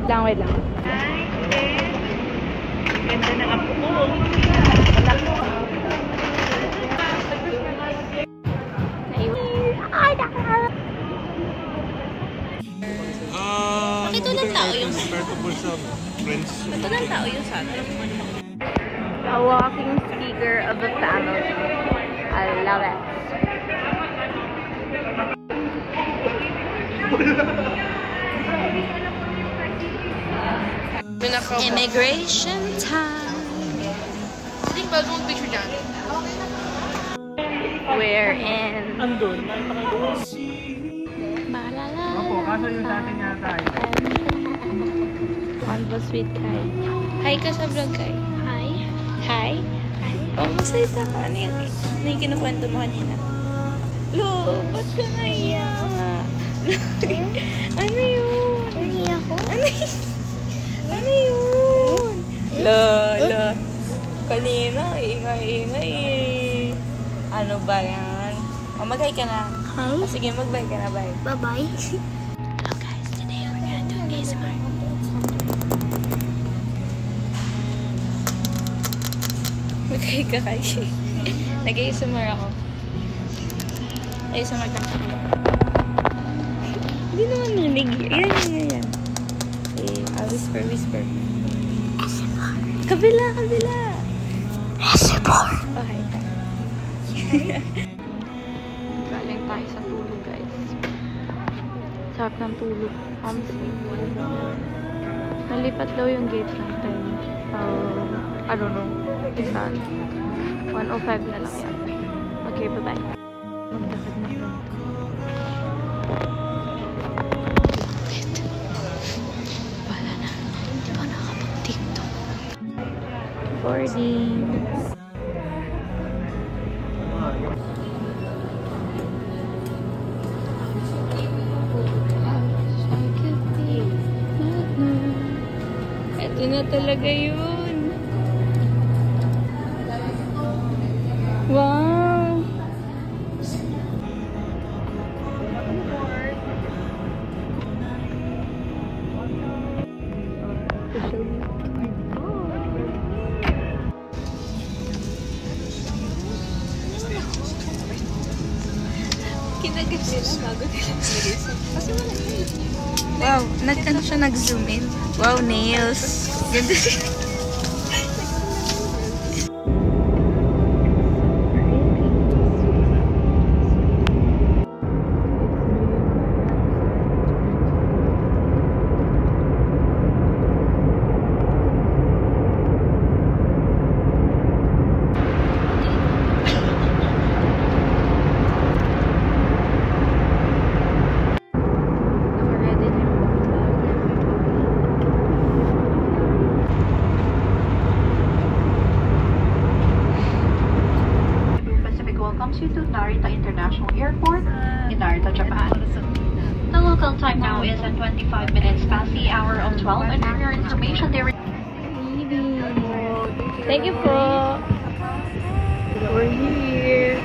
Wait lang. Ganda ng apo ko. Bakit ng tao yung Ito ng tao yung sa atin? A walking speaker of the family. I love it. Immigration time. Hindi ba yung picture dyan? We're in... Andun. Malala. Opo, kaso yung sa atin yata ay. On the sweet Kai. Hi ka sa vlog, Kai. Hi. Hi. Oh, masaya ka. Ano yung kinukwento mo kanina? Lo, ba't ka naiyak? Ano yun? Naiyak ko? Ano yun? Lo. Kanina, ingay eh. Ano ba yan? O, mag-hi ka na. Hi. O, sige, mag-bye ka na, bye. Bye-bye. Hello guys, today we're gonna do ASMR. Mag-hi ka kay. Nag-ASMR ako. ASMR ka. Hindi naman nanig. Yan. I'll whisper. Kabila. Okay. Galing tayo sa tulog, guys. Sarap ng tulog. Nalipat daw yung gate natin. I don't know. Isan. 1:05 na lang yan. Okay, bye-bye. Magdakad na lang. Wala na. Hindi pa nakapag-tiktok. Boarding. Ito na talaga yun. Wow! Kinagat nila bago nila nilisan. Kasi wala yun. Wow, nag-zoom in. Wow, nails. Ganda. You to Narita International Airport in Narita, Japan. The local time now is at 25 minutes past the hour of 12, and for your information, there is... Thank you po. We're here.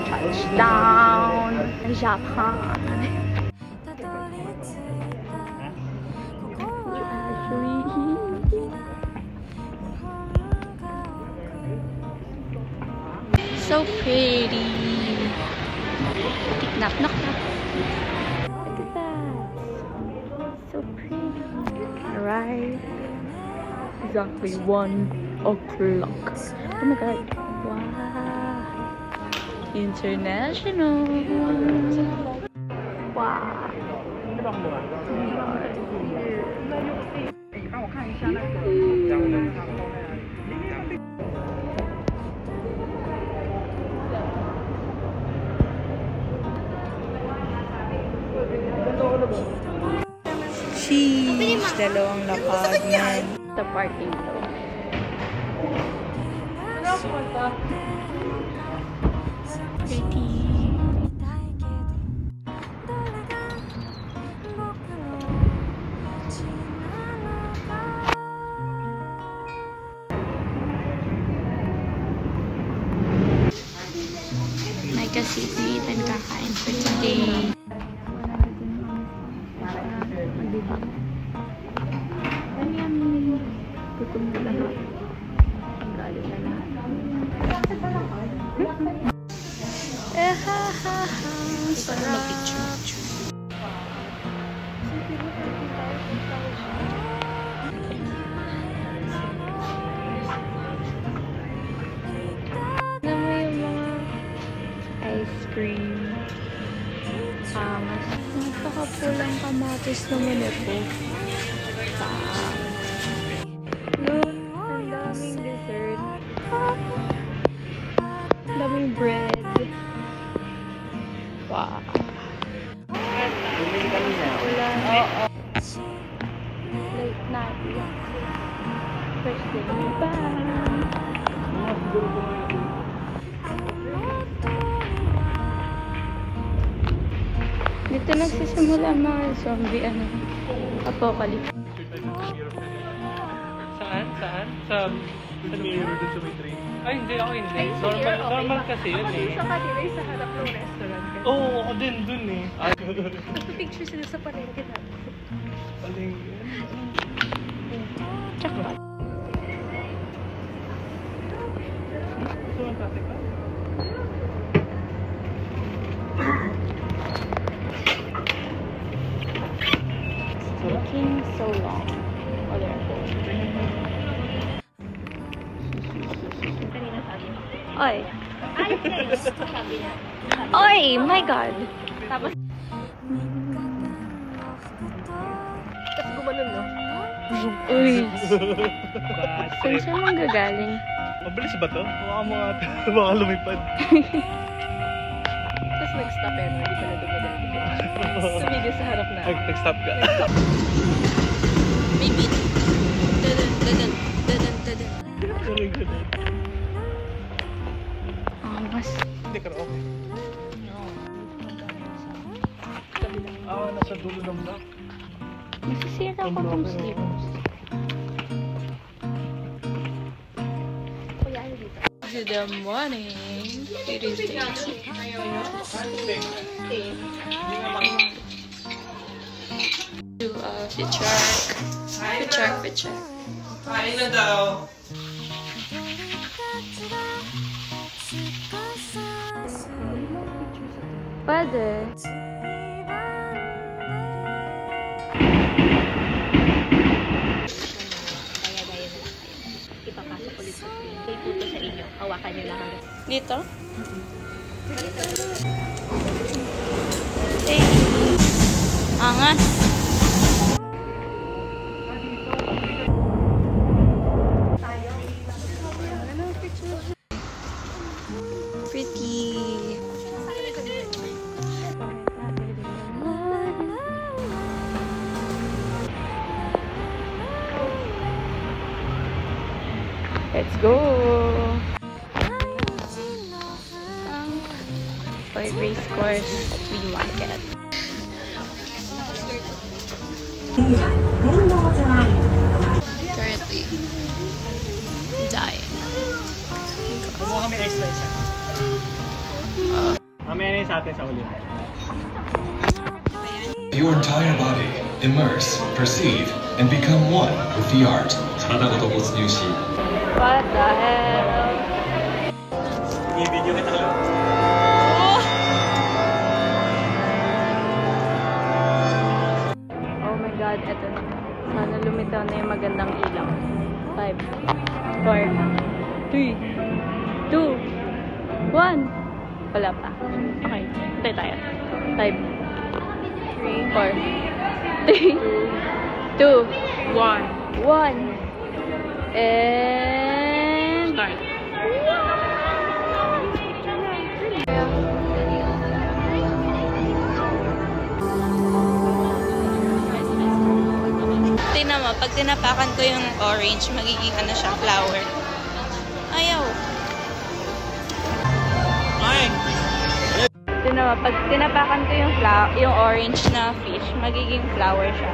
Touchdown in Japan. So pretty. Knock. Look at that. So pretty. Alright. Exactly 1 o'clock. Oh my god. Wow. International. Wow. Sheesh, dalawang lapad man. The parking lot. Pretty. May kasipit and kakain for today. Gutom na lahat. Ang galing na lahat. Sarap. Alam mo yung mga ice cream. Mas nakakapulang kamatis naman ito. Look, ang daming dessert. Ang daming bread. Wow. Bumili kami na. Ulan. Late night. First day. Bye. Dito nagsisimula mga zombie apocalypse. Saan? Sa mirror dun sa may train. Ay, hindi. Ako hindi. Normal kasi yun eh. Sa kanila yung sa harap ng restaurant. Oo, ako din dun eh. Nagpipicture sila sa palengke natin. Palengke. Tsaka. Gusto mo traffic ka? Taking so long. Oh, there. Kanina sabi mo. Oy. Ay, sabi niya. Oy! My God! Tapos gumanon, no? Uy! Base. Saan siya manggagaling? Mabilis ba to? Baka lumipad. Tapos nag-stop pero hindi pala dumadaan. Sumigil sa harap na. Nag-stop ka. May beat. Dadan, dadan, dadan, dadan. Mas. Hindi ka okay. Nasa dulo ng block. Nasisira ko tong sleeves. Good morning. It is day 2. Do fit check. Kain na daw. Pwede. Ipapasok ulit sa screen. Kay puto sa inyo. Hawakan niyo lang hanggang. Dito? Angas. Pretty. Let's go! Toy race course at flea market. Currently dying. Kumuha kami extra isa. Mamaya na yun sa atin sa ulit. Your entire body, immerse, perceive, and become one with the art. 体ごと没入し What the hell? I-video kita lang. Oh my God, eto na. Sana lumitaw na yung magandang ilaw. 5, 4, 3, 2, 1. Wala pa. Okay, hintay tayo. 5, 4, 3, 2, 1. And Start. Tingnan mo, pag tinapakan ko yung orange, magiging ano siya, flower. Ayaw. tingnan mo, pag tinapakan ko yung orange na fish, magiging flower siya.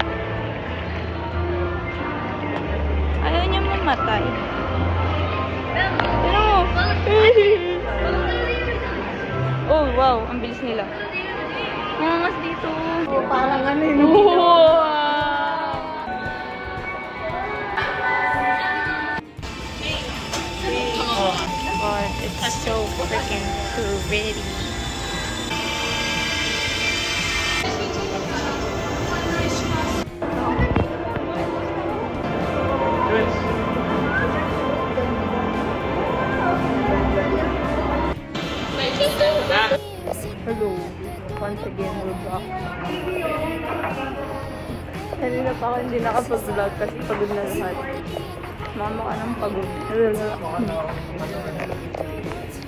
Ayaw niya mamatay. Tingnan mo. Oh, wow. Ang bilis nila. Nangangas dito. Oh, parang ano yun. Wow! Kanina pa ako hindi nakapag-vlog kasi pagod na lahat. Mama ka ng pagod.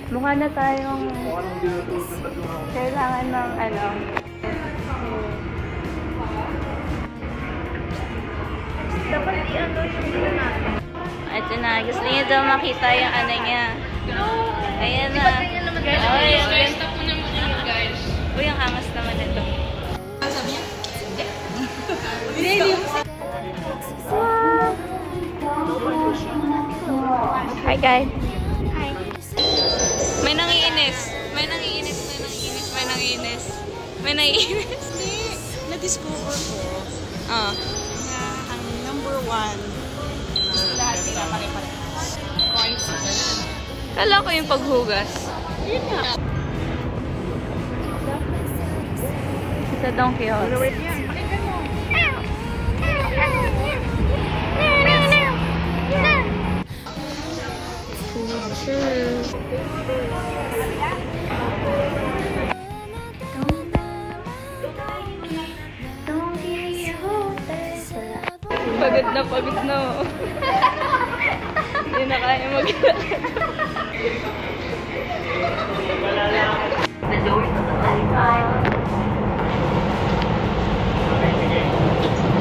Mukha na tayong kailangan ng dapat i-ano yung dito natin. Ito na, gusto niya daw makita yung ano niya. Ayan na. Ay, stop mo naman yun, guys. Uy, ang angas naman ito. Sabi niya? Hi, guys. Hi. May nangiinis. May nangiinis. May nangiinis. May nangiinis. May nangiinis. Na-discover ko Ah. na ang number 1 lahat sila pare-parehas. Coincidence. Kala ko yung paghugas. Yun nga. Sa Don Quixote. Wait yan. Pakinggan mo. Pagod na pagod na. Hindi na kaya mag-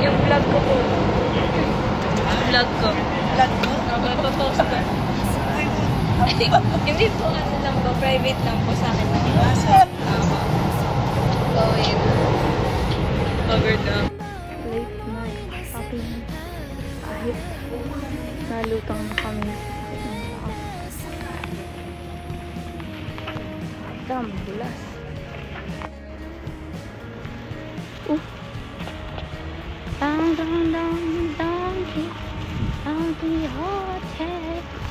Yung vlog ko po. Vlog ko. Vlog mo? Nagpo-post ko. Hindi po ano lang po, private lang po sa akin. So, yun. Covered na. Late night shopping. Kahit nalutang na kami. Dam, bulas. Dang, dang, dang, dang, Don Quixote.